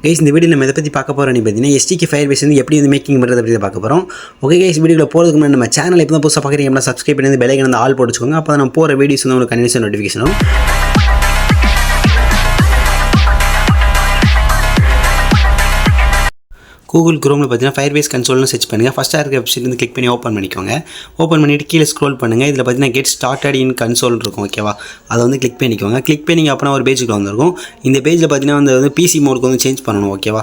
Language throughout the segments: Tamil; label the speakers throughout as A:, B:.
A: கைஸ் இந்த வீடியோ நம்ம எதை பற்றி பார்க்க போகிறோம் பார்த்தீங்கன்னா STK Firebase வந்து எப்படி வந்து மேக்கிங் பண்ணுறது அப்படி பார்க்க போகிறோம். ஓகே கைஸ், வீடியோவில் போகிறதுக்கு முன்னாடி நம்ம சேனல் எப்போ தான் புதுசாக பார்க்குறீங்க அப்படின்னா சப்ஸ்கிரைப் பண்ணி பெல் ஐகான் வந்து ஆல் போட்டு வச்சுக்கோங்க. அப்போ தான் நம்ம போகிற வீடியோஸ் வந்து உங்களுக்கு கண்டினியூஸாக நோட்டிஃபிகேஷன் வரும். கூகுள் குரோமில் பார்த்தீங்கன்னா Firebase கன்சோல்னு சர்ச் பண்ணுங்கள். ஃபஸ்ட்டாக இருக்க வெப்சைட் வந்து கிளிக் பண்ணி ஓப்பன் பண்ணிக்கோங்க. ஓப்பன் பண்ணிவிட்டு கீழே ஸ்க்ரோல் பண்ணுங்கள். இதில் பார்த்தீங்கன்னா கெட் ஸ்டார்டட் இன் கன்சோல் இருக்கும். ஓகேவா, அதை வந்து கிளிக் பண்ணிக்கோங்க. கிளிக் பண்ணிங்க அப்படின்னா ஒரு பேஜுக்கு வந்துருக்கும். இந்த பேஜில் பார்த்தீங்கன்னா வந்து PC மோடுக்கு வந்து சேஞ்ச் பண்ணணும். ஓகேவா,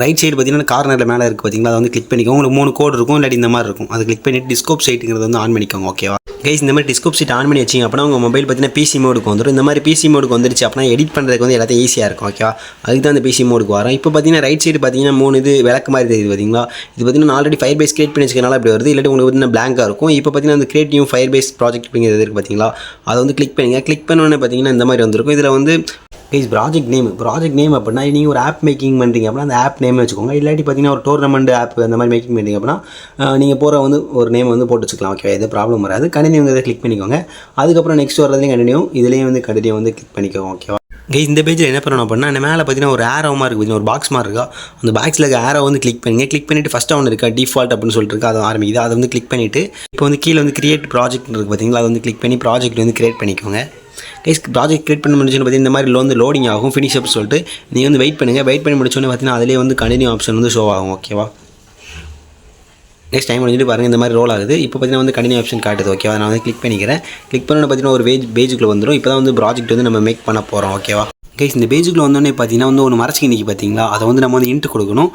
A: ரைட் சைடு பார்த்தீங்கன்னா கார்னரில் மேலே இருக்குது பார்த்தீங்களா, அதை வந்து கிளிக் பண்ணிக்கோங்க. உங்களுக்கு 3 கோட் இருக்கும், இல்லாட்டி இந்த மாதிரி இருக்கும். அதை கிளிக் பண்ணிவிட்டு டிஸ்கோப் சைட்டுங்கிறது வந்து ஆன் பண்ணிக்கோங்க. ஓகேவா கைஸ், இந்த மாதிரி டிஸ்கோப் சைட் ஆன் பண்ணி வச்சிங்க அப்படின்னா உங்கள் மொபைல் பார்த்தீங்கன்னா PC மோடுக்கு வந்துடும். இந்த மாதிரி PC மோடுக்கு வந்துருச்சு அப்படின்னா எடிட் பண்ணுறதுக்கு வந்து எல்லாத்தையும் ஈஸியாக இருக்கும். ஓகேவா, அதுக்கு தான் அந்த PC மோடுக்கு வரும். இப்போ பார்த்தீங்கன்னா ரைட் சைடு பார்த்தீங்கன்னா 3 இது விளக்கு மாதிரி தெரியுது பார்த்தீங்களா. இது பார்த்தீங்கன்னா ஆல்ரெடி Firebase கிரியேட் பண்ணி வச்சுக்கனால அப்படி வருது, இல்லாட்டி உங்களுக்கு பார்த்தீங்கன்னா பிளாங்காக இருக்கும். இப்போ பார்த்தீங்கன்னா அந்த கிரியேட் நியூ Firebase ப்ராஜெக்ட் அப்படிங்கிறது இருக்குது பார்த்தீங்களா, அதை வந்து கிளிக் பண்ணுங்கள். கிளிக் பண்ணோன்னே பார்த்தீங்கன்னா இந்த மாதிரி வந்திருக்கும். இதில் வந்து கைஸ் ப்ராஜெக்ட் நேம் அப்படின்னா நீங்கள் ஒரு ஆப் மேக்கிங் பண்ணுறீங்க அப்படின்னா அந்த ஆப் நேம் வச்சுக்கோங்க. இல்லாட்டி பார்த்தீங்கன்னா ஒரு டோர்னமெண்ட் ஆப் அந்த மாதிரி மேக்கிங் பண்ணுறீங்க அப்படின்னா நீங்கள் போகிற வந்து ஒரு நேம் வந்து போட்டு வச்சுக்கலாம். ஓகே, எது ப்ராப்ளம் வராது. கண்டினியூங்கிறத கிளிக் பண்ணிக்கோங்க. அதுக்கப்புறம் நெக்ஸ்ட் வரதுலேயும் கண்டினியூ, இதுலேயும் வந்து கண்டினியூ வந்து கிளிக் பண்ணிக்கோங்க. ஓகேவா கைஸ், இந்த பேஜில் என்ன பண்ணணும் அப்படின்னா மேலே பார்த்தீங்கன்னா ஒரு ஆரோ மாதிரி இருக்குது, ஒரு பாக்ஸ் மாதிரி இருக்கா. அந்த பாக்ஸில் இருக்க ஆரோ வந்து கிளிக் பண்ணுங்கள். கிளிக் பண்ணிவிட்டு ஃபஸ்ட்டு ஒன்று இருக்கா டிஃபால்ட் அப்படின்னு சொல்லிட்டு இருக்கா, அதை ஆரம்பிக்குது. அதை வந்து கிளிக் பண்ணிவிட்டு இப்போ வந்து கீழே வந்து கிரியேட் ப்ராஜெக்ட் இருக்குது பார்த்தீங்களா, அதை வந்து கிளிக் பண்ணி ப்ராஜெக்ட் வந்து கிரியேட் பண்ணிக்கோங்க. கைஸ், ப்ராஜெக்ட் கிரியேட் பண்ண முடிச்சுன்னு பார்த்தீங்கன்னா இந்த மாதிரி வந்து லோடிங் ஆகும். ஃபினிஷ் அப் சொல்லிட்டு நீங்கள் வந்து வெயிட் பண்ணுங்கள். வெயிட் பண்ணி முடிச்சோன்னே பார்த்தீங்கன்னா அதிலே வந்து கண்டினியூ ஆப்ஷன் வந்து ஷோ ஆகும். ஓகேவா, நெக்ஸ்ட் டைம் முடிஞ்சிட்டு பாருங்கள், இந்த மாதிரி ரோல் ஆகுது. இப்போ பார்த்தீங்கன்னா வந்து கண்டினியூ ஆப்ஷன் காட்டுது. ஓகேவா, நான் வந்து கிளிக் பண்ணிக்கிறேன். கிளிக் பண்ணோன்னு பார்த்தீங்கன்னா ஒரு பேஜுக்குள்ளே வந்துடும். இப்போ தான் வந்து ப்ராஜெக்ட் வந்து நம்ம மேக் பண்ண போகிறோம். ஓகேவா கைஸ், இந்த பேஜுக்குள்ள வந்தோடனே பார்த்தீங்கன்னா வந்து ஒன்று மறைச்சி நிற்கி பார்த்தீங்களா, அதை வந்து நம்ம வந்து இன்ட்டு கொடுக்கணும்.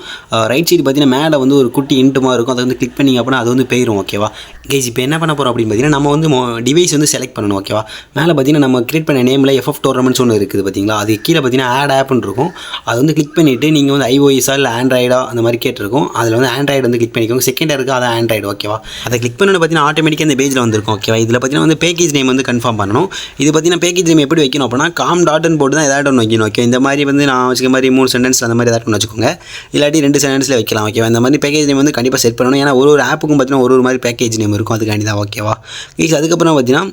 A: ரைட் சைடு பார்த்தீங்கன்னா மேலே வந்து ஒரு குட்டி இன்ட்டுமா இருக்கும். அதை வந்து கிளிக் பண்ணிங்க அப்படின்னா அது வந்து போயிடும். ஓகேவா கைஸ், இப்போ என்ன பண்ண போகிறோம் அப்படின்னு பார்த்தீங்கன்னா நம்ம வந்து டிவைஸ் வந்து செலக்ட் பண்ணணும். ஓகேவா, மேலே பார்த்தீங்கன்னா நம்ம கிரியேட் பண்ண நேமில் FF டோர்னமெண்ட்ஸ் ஒன்று இருக்குது பார்த்தீங்களா, அது கீழே பார்த்தீங்கன்னா ஆட் ஆப்னு இருக்கும். அதை வந்து கிளிக் பண்ணிவிட்டு நீங்கள் வந்து iOS இல்லை ஆண்ட்ராய்டா அந்த மாதிரி கேட்டிருக்கும். அதில் வந்து ஆண்ட்ராய்டு வந்து கிளிக் பண்ணிக்கோங்க. செகண்டாக இருக்குது அது ஆண்ட்ராய்டு. ஓகேவா, அதை கிளிக் பண்ணணும் பார்த்தீங்கன்னா ஆட்டோமேட்டிக்காக இந்த பேஜில் வந்துருக்கும். ஓகேவா, இதில் பார்த்தீங்கன்னா வந்து பேக்கேஜ் நேம் வந்து கன்ஃபார்ம் பண்ணணும். இது பார்த்தீங்கன்னா பேக்கேஜ் நேம் எப்படி வைக்கணும் அப்படின்னா காம் டாட்னு போட்டு தான் ஏதாவது ஒன்று வைக்கணும். ஓகே, இந்த மாதிரி வந்து நான் வச்சுக்க மாதிரி 3 சென்டென்ஸ் அந்த மாதிரி ஏதாவது ஒன்று வச்சுக்கோங்க, இல்லாட்டி 2 சென்டென்ஸில் வைக்கலாம். ஓகேவா, இந்த மாதிரி பேக்கேஜ் நேம் வந்து கண்டிப்பாக செட் பண்ணணும். ஏன்னா ஒரு ஆப்புக்கும் பார்த்தீங்கன்னா ஒரு மாதிரி பேக்கேஜ் நேம் இருக்கும், அதுக்காண்டி தான். ஓகேவா கைஸ், அதுக்கப்புறம் பார்த்தீங்கன்னா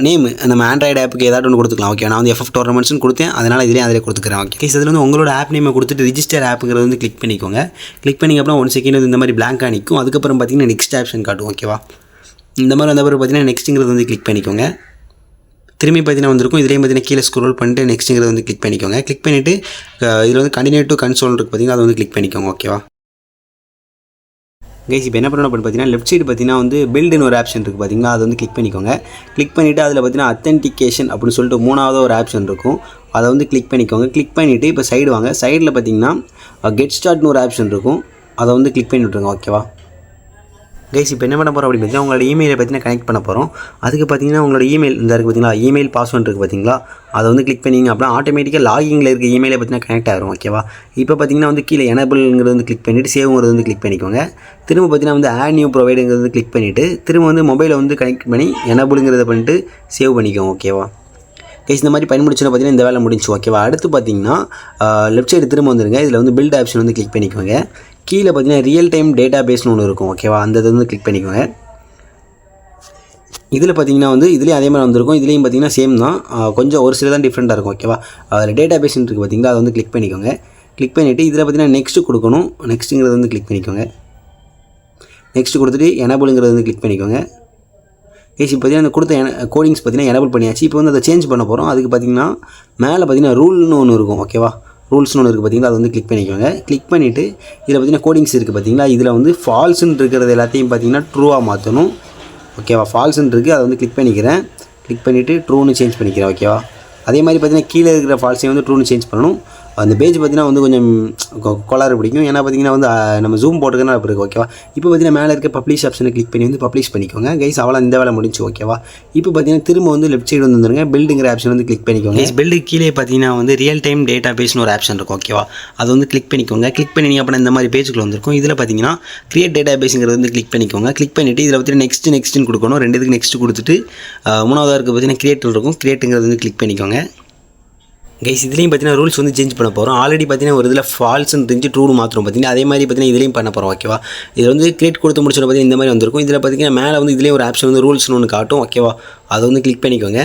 A: நேம் நம்ம ஆண்ட்ராய்டு ஆப்புக்கு ஏதாவது ஒன்று கொடுத்துக்கலாம். ஓகே, நான் வந்து FF டோர்னமெண்ட்ஸ்னு கொடுத்தேன், அதனால் அதிலே கொடுத்துக்கிறேன். ஓகே கைஸ், அதில் வந்து உங்களோட ஆப் நேமை கொடுத்துட்டு ரிஜிஸ்டர் ஆப்புங்கிறது வந்து கிளிக் பண்ணிக்கோங்க. கிளிக் பண்ணிங்க அப்புறம் 1 செகண்ட் வந்து இந்த மாதிரி பிளாங்காக நிற்கும். அதுக்கப்புறம் பார்த்தீங்கன்னா நெக்ஸ்ட் ஆப்ஷன் காட்டும். ஓகேவா, இந்த மாதிரி வந்த பிறகு பார்த்தீங்கன்னா நெக்ஸ்ட்டுங்கிறது வந்து கிளிக் பண்ணிக்கோங்க. திரும்பி பார்த்தீங்கன்னா வந்திருக்கும். இதுலேயும் பார்த்தீங்கன்னா கீழே ஸ்க்ரோல் பண்ணிட்டு நெக்ஸ்ட்டுங்கிறது வந்து கிளிக் பண்ணிக்கோங்க. கிளிக் பண்ணிவிட்டு இதில் வந்து கண்டினியூ டு கன்சோல் இருக்குது பார்த்தீங்கன்னா அதை வந்து கிளிக் பண்ணிக்கோங்க. ஓகேவா கைஸ், இப்போ என்ன பண்ணணும் அப்படின்னு பார்த்தீங்கன்னா லெஃப்ட் சைடு பார்த்தீங்கன்னா வந்து பில்டுன்னு ஒரு ஆப்ஷன் இருக்குது பார்த்தீங்கன்னா, அதை வந்து கிளிக் பண்ணிக்கோங்க. கிளிக் பண்ணிவிட்டு அதில் பார்த்தீங்கன்னா அத்தென்டிகேஷன் அப்படின்னு சொல்லிட்டு 3வது ஒரு ஆப்ஷன் இருக்கும், அதை வந்து கிளிக் பண்ணிக்கோங்க. கிளிக் பண்ணிவிட்டு இப்போ சைடு வாங்க. சைடில் பார்த்தீங்கன்னா கெட் ஸ்டார்ட்னு ஒரு ஆப்ஷன் இருக்கும், அதை வந்து கிளிக் பண்ணி விட்ருங்க. ஓகேவா கைஸ், இப்போ என்ன பண்ண போகிறோம் அப்படின்னு பார்த்தீங்கன்னா உங்களோட இமெயிலை பார்த்தீங்கன்னா கனெக்ட் பண்ண போகிறோம். அதுக்கு பார்த்தீங்கன்னா உங்களோட இமெயில் இந்த இருக்குது பார்த்தீங்களா, இமெயில் பாஸ்வேர்டு இருக்குது பார்த்தீங்களா, அதை வந்து கிளிக் பண்ணிங்க அப்படின்னா ஆட்டோமேட்டிக்காக லாகிங்கில் இருக்க இமெயிலை பார்த்தீங்கன்னா கனெக்ட் ஆகிரும். ஓகேவா, இப்போ பார்த்தீங்கன்னா வந்து கீழே எனபிள்ங்கிறது வந்து கிளிக் பண்ணிவிட்டு சேவ்ங்கிறது வந்து கிளிக் பண்ணிக்கோங்க. திரும்ப பார்த்தீங்கன்னா வந்து ஆட் நியூ ப்ரொவைடுங்கிறது வந்து கிளிக் பண்ணிவிட்டு திரும்ப வந்து மொபைலை வந்து கனெக்ட் பண்ணி எனபிளுங்கிறத பண்ணிட்டு சேவ் பண்ணிக்கோங்க. ஓகேவா கைஸ், இந்த மாதிரி பயன்படுத்தினா பார்த்தீங்கன்னா இந்த வேலை முடிஞ்சு. ஓகேவா, அடுத்து பார்த்தீங்கன்னா லெஃப்ட் சைடு திரும்ப வந்துருங்க. இதில் வந்து பில்ட் ஆப்ஷன் வந்து கிளிக் பண்ணிக்கோங்க. கீழே பார்த்தீங்கன்னா ரியல் டைம் டேட்டா பேஸ்னு ஒன்று இருக்கும். ஓகேவா, அந்த இது வந்து கிளிக் பண்ணிக்கோங்க. இதில் பார்த்தீங்கன்னா வந்து இதுலேயும் அதே மாதிரி வந்திருக்கும். இதுலேயும் பார்த்தீங்கன்னா சேம் தான், கொஞ்சம் ஒரு சில தான் டிஃப்ரெண்ட்டாக இருக்கும். ஓகேவா, அதில் டேட்டா பேஸ்ன்னு இருக்குது பார்த்தீங்களா, அதை வந்து கிளிக் பண்ணிக்கோங்க. கிளிக் பண்ணிவிட்டு இதில் பார்த்தீங்கன்னா நெக்ஸ்ட்டு கொடுக்கணும். நெக்ஸ்ட்டுங்கிறது வந்து கிளிக் பண்ணிக்கோங்க. நெக்ஸ்ட்டு கொடுத்துட்டு எனபிளுங்கிறது வந்து கிளிக் பண்ணிக்கோங்க. கைஸ், இப்போ பார்த்தீங்கன்னா அந்த கொடுத்த கோடிங்ஸ் பார்த்தீங்கன்னா எனபிள் பண்ணியாச்சு. இப்போ வந்து அதை சேஞ்ச் பண்ண போகிறோம். அதுக்கு பார்த்தீங்கன்னா மேலே பார்த்தீங்கன்னா ரூல்னு ஒன்று இருக்கும். ஓகேவா, ரூல்ஸ்னு ஒன்று இருக்குது பார்த்தீங்களா, அதை வந்து கிளிக் பண்ணிக்கோங்க. கிளிக் பண்ணிவிட்டு இதில் பார்த்தீங்கன்னா கோடிங்ஸ் இருக்குது பார்த்தீங்களா, இதில் வந்து ஃபால்ஸுன்னு இருக்கிறது எல்லாத்தையும் பார்த்தீங்கன்னா ட்ரூவாக மாற்றணும். ஓகேவா, ஃபால்ஸுன்னு இருக்குது, அதை வந்து கிளிக் பண்ணிக்கிறேன். கிளிக் பண்ணிவிட்டு ட்ரூன்னு சேஞ்ச் பண்ணிக்கிறேன். ஓகேவா, அதே மாதிரி பார்த்தீங்கன்னா கீழே இருக்கிற ஃபால்ஸையும் வந்து ட்ரூன்னு சேஞ்ச் பண்ணணும். அந்த பேஜ் பார்த்தீங்கன்னா வந்து கொஞ்சம் கோளாறு பிடிக்கும். ஏன்னா பார்த்தீங்கன்னா வந்து நம்ம ஜூம் போட்டுக்கனா அப்படி இருக்குது. ஓகேவா, இப்போ பார்த்தீங்கன்னா மேலே இருக்க பப்ளிஷ் ஆப்ஷனை கிளிக் பண்ணி வந்து பப்ளிஷ் பண்ணிக்கோங்க. கைஸ், அவ்வளோ இந்த வேலை முடிஞ்சு. ஓகேவா, இப்போ பார்த்தீங்கன்னா திரும்ப வந்து லெஃப்ட் சைடு வந்துருங்க. பில்டுங்கிற ஆப்ஷன் வந்து கிளிக் பண்ணிக்கோங்க. பில்டு கீழே பார்த்தீங்கன்னா வந்து ரியல் டைம் டேட்டா பேஸ்னு ஒரு ஆப்ஷன் இருக்கும். ஓகேவா, அதை வந்து கிளிக் பண்ணிக்கோங்க. கிளிக் பண்ணி அப்புறம் இந்த மாதிரி பேஜுக்குள்ள வந்திருக்கும். இதில் பார்த்தீங்கன்னா கிரியேட் டேட்டா பேஸுங்கிறது வந்து கிளிக் பண்ணிக்கோங்க. கிளிக் பண்ணிவிட்டு இதில் பார்த்தீங்கன்னா நெக்ஸ்ட்டுன்னு கொடுக்கணும். 2 இதுக்கு நெக்ஸ்ட் கொடுத்துட்டு 3வதாக இருக்குது பார்த்தீங்கன்னா கிரியேட் இருக்கும். கிரியேட்டுங்கிறது வந்து கிளிக் பண்ணிக்கோங்க. கைஸ், இதுலேயும் பார்த்தீங்கன்னா ரூல்ஸ் வந்து சேஞ்ச் பண்ண போகிறோம். ஆல்ரெடி பார்த்தீங்கன்னா ஒரு இதில் ஃபால்ஸ்ன்னு இருந்துச்சு, ட்ரூன்னு மாத்திரம் பார்த்தீங்கன்னா அதே மாதிரி பார்த்தீங்கன்னா இதுலேயும் பண்ண போகிறோம். ஓகேவா, இதில் வந்து கிரியேட் கொடுத்து முடிச்சோட பார்த்தீங்கன்னா இந்த மாதிரி வந்திருக்கும். இதில் பார்த்தீங்கன்னா மேலே வந்து இதுலேயே ஒரு ஆப்ஷன் வந்து ரூல்ஸ்னு ஒன்று காட்டும். ஓகேவா, அதை வந்து கிளிக் பண்ணிக்கோங்க.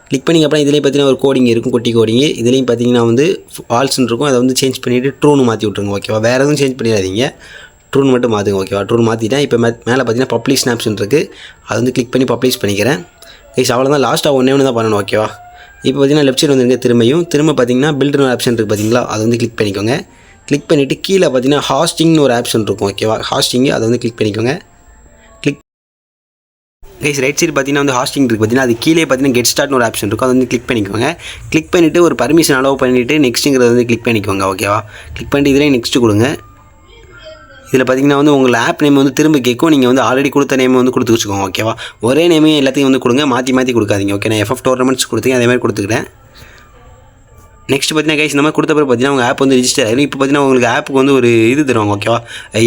A: கிளிக் பண்ணிங்க அப்புறம் இதுலேயும் பார்த்தீங்கன்னா ஒரு கோடிங் இருக்கும், குட்டி கோடிங். இதுலேயும் பார்த்தீங்கன்னா வந்து ஃபால்ஸ்ன்னு இருக்கும், அதை வந்து சேஞ்ச் பண்ணிவிட்டு ட்ரூன்னு மாற்றி விட்ருங்க. ஓகேவா, வேறு எதுவும் சேஞ்ச் பண்ணிடாதீங்க, ட்ரூன் மட்டும் மாற்றுங்க. ஓகேவா, ட்ரூன் மாற்றிட்டேன். இப்போ மேலே பார்த்தீங்கன்னா பப்ளிஷ் ஸ்னாப்ஸ்ன்னு இருக்குது, அது வந்து கிளிக் பண்ணி பப்ளிஷ் பண்ணிக்கிறேன். கைஸ் அவ்வளோதான், லாஸ்ட்டாக ஒன்றே தான் பண்ணணும். ஓகேவா, இப்போ பார்த்தீங்கன்னா லெஃப்ட் சைடு வந்துருங்க, திரும்ப பார்த்தீங்கன்னா பில்டர் ஒரு ஆப்ஷன் இருக்குது பார்த்தீங்களா, அதை வந்து கிளிக் பண்ணிக்கோங்க. கிளிக் பண்ணிவிட்டு கீழே பார்த்தீங்கன்னா ஹாஸ்டிங்னு ஒரு ஆப்ஷன் இருக்கும். ஓகேவா, ஹாஸ்டிங்கு அதை வந்து கிளிக் பண்ணிக்கோங்க. கிளிக் கைஸ் ரைட் சைடு பார்த்தீங்கன்னா வந்து ஹாஸ்டிங் இருக்குது பார்த்தீங்கன்னா, அது கீழே பார்த்தீங்கன்னா கெட் ஸ்டார்ட்னு ஒரு ஆப்ஷன் இருக்கும், அதை வந்து கிளிக் பண்ணிக்கோங்க. கிளிக் பண்ணிவிட்டு ஒரு பர்மிஷன் அலோவ் பண்ணிவிட்டு நெக்ஸ்ட்டுங்கிறத வந்து கிளிக் பண்ணிக்கோங்க. ஓகேவா, கிளிக் பண்ணிட்டு இதிலே நெக்ஸ்ட்டு கொடுங்க. இதில் பார்த்தீங்கன்னா வந்து உங்கள் ஆப் நேம் வந்து திரும்ப கேட்கும், நீங்கள் வந்து ஆல்ரெடி கொடுத்த நேம் வந்து கொடுத்து வச்சுக்கோங்க. ஓகேவா, ஒரே நேமையும் எல்லாத்தையும் வந்து கொடுங்க, மாற்றி கொடுக்காதீங்க. ஓகே, நான் FF டோர்னமெண்ட்ஸ் கொடுத்தீங்க, அதே மாதிரி கொடுத்துக்கிறேன். நெக்ஸ்ட் பார்த்தீங்கன்னா கைஸ் இந்த மாதிரி கொடுத்த பிறகு பார்த்தீங்கன்னா உங்கள் ஆப் வந்து ரிஜிஸ்டர் ஆகிடும். இப்போ பார்த்தீங்கன்னா உங்களுக்கு ஆப்புக்கு வந்து ஒரு இது தருவாங்க. ஓகேவா,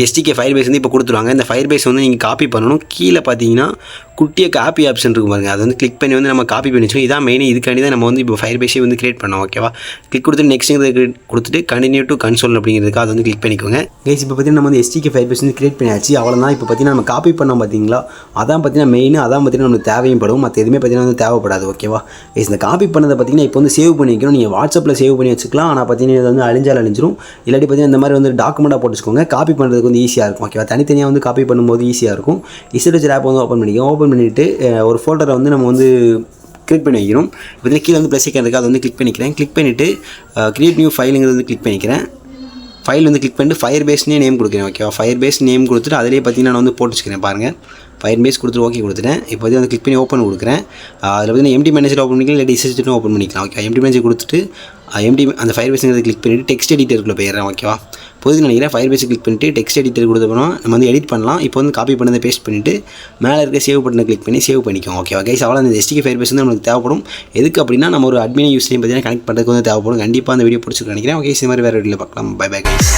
A: SDK ஃபயர் பேஸ் வந்து இப்போ கொடுத்துருவாங்க. இந்த ஃபயர் பேஸ் வந்து நீங்கள் காப்பி பண்ணணும். கீழே பார்த்தீங்கன்னா குட்டியாக காப்பி ஆப்ஷன் இருக்கும் பாருங்க, அதை வந்து கிளிக் பண்ணி வந்து நம்ம காப்பி பண்ணி வச்சுக்கோம். இதான் மெயின், இதுக்காண்டி தான் நம்ம வந்து இப்போ ஃபயர் பேஸே வந்து கிரியேட் பண்ணோம். ஓகேவா, கிளிக் கொடுத்துட்டு நெக்ஸ்ட்டுங்கிறது கொடுத்துட்டு கண்டினியூ டு கன்சோல் அப்படிங்கிறதுக்கு அதை வந்து கிளிக் பண்ணிக்கோங்க. கைஸ் இப்போ பார்த்தீங்கன்னா நம்ம வந்து SDK ஃபயர் பேஸ் வந்து கிரியேட் பண்ணியாச்சு. அவ்வளோதான். இப்போ பார்த்தீங்கன்னா நம்ம காப்பி பண்ணோம் பார்த்தீங்களா, அதான் பார்த்தீங்கன்னா மெயின், அதான் பார்த்தீங்கன்னா நமக்கு தேவையும் படும், மற்ற எதுவுமே பார்த்தீங்கன்னா வந்து தேவைப்படாது. ஓகேவா, கைஸ் இந்த காப்பி பண்ணதை பார்த்தீங்கன்னா இப்போ வந்து சேவ் பண்ணிக்கணும். நீங்கள் வாட்ஸ்அப்பில் சேவ் பண்ணி வச்சுக்கலாம், ஆனால் பார்த்தீங்கன்னா இது வந்து அழிஞ்சிரும். இல்லாட்டி பார்த்தீங்கன்னா இந்த மாதிரி வந்து டாக்குமெண்ட்டாக போட்டுச்சுக்கோங்க, காப்பி பண்ணுறதுக்கு வந்து ஈஸியாக இருக்கும். ஓகேவா, தனித்தனியாக வந்து காப்பி பண்ணும்போது ஈஸியாக இருக்கும். இசட் ஆப் வந்து ஓப்பன் பண்ணிவிட்டு ஒரு ஃபோல்டரை வந்து நம்ம வந்து கிளிக் பண்ணி வைக்கணும். இப்போ கீழே வந்து ப்ளஸ் ஐக்கான் இருக்குது, அதை வந்து கிளிக் பண்ணிக்கிறேன். கிளிக் பண்ணிவிட்டு கிரியேட் நியூ ஃபைலுங்கிறது வந்து கிளிக் பண்ணிக்கிறேன். ஃபைல் வந்து கிளிக் பண்ணிட்டு ஃபயர் பேஸ்னே நேம் கொடுக்குறேன். ஓகேவா, ஃபயர் பேஸ் நேம் கொடுத்துட்டு அதிலே பார்த்தீங்கன்னா நான் வந்து போட்டு வச்சுக்கிறேன் பாருங்கள். ஃபயர் பேஸ் கொடுத்துட்டு ஓகே கொடுத்துட்டேன். இப்போ வந்து கிளிக் பண்ணி ஓப்பன் கொடுக்குறேன். அதில் பார்த்தீங்கன்னா எம்டி மேனேஜர் ஓப்பன் பண்ணிக்கலாம், இல்லை இசட் ஓப்பன் பண்ணிக்கலாம். ஓகே, எம்டி மேனேஜர் கொடுத்துட்டு அந்த ஃபயர் பேஸுங்கிறத கிளிக் பண்ணிவிட்டு டெக்ஸ்ட் எடிட்டருக்குள்ளே போயிடுறேன். ஓகேவா, போதுன்னு நினைக்கிறேன். ஃபயர் பேஸை கிளிக் பண்ணிவிட்டு டெக்ஸ்ட் எடிட்டர் கொடுத்தப்போ நம்ம வந்து எடிட் பண்ணலாம். இப்போ வந்து காப்பி பண்ணதை பேஸ்ட் பண்ணிவிட்டு மேலே இருக்க சேவ் பட்டனை கிளிக் பண்ணி சேவ் பண்ணிக்கோங்க. ஓகேவா கைஸ், அவ்வளோ அந்த SDK ஃபயர் பேஸ் வந்து நமக்கு தேவைப்படும். எதுக்கு அப்படின்னா நம்ம ஒரு அட்மின் யூஸ் பண்ணி பார்த்தீங்கன்னா கனெக்ட் பண்ணுறதுக்கு வந்து தேவைப்படும். கண்டிப்பாக அந்த வீடியோ பிடிச்சிருக்கு நினைக்கிறேன். ஓகே, இது மாதிரி வேறு வீடியோவில் பார்க்கலாம். Bye bye guys.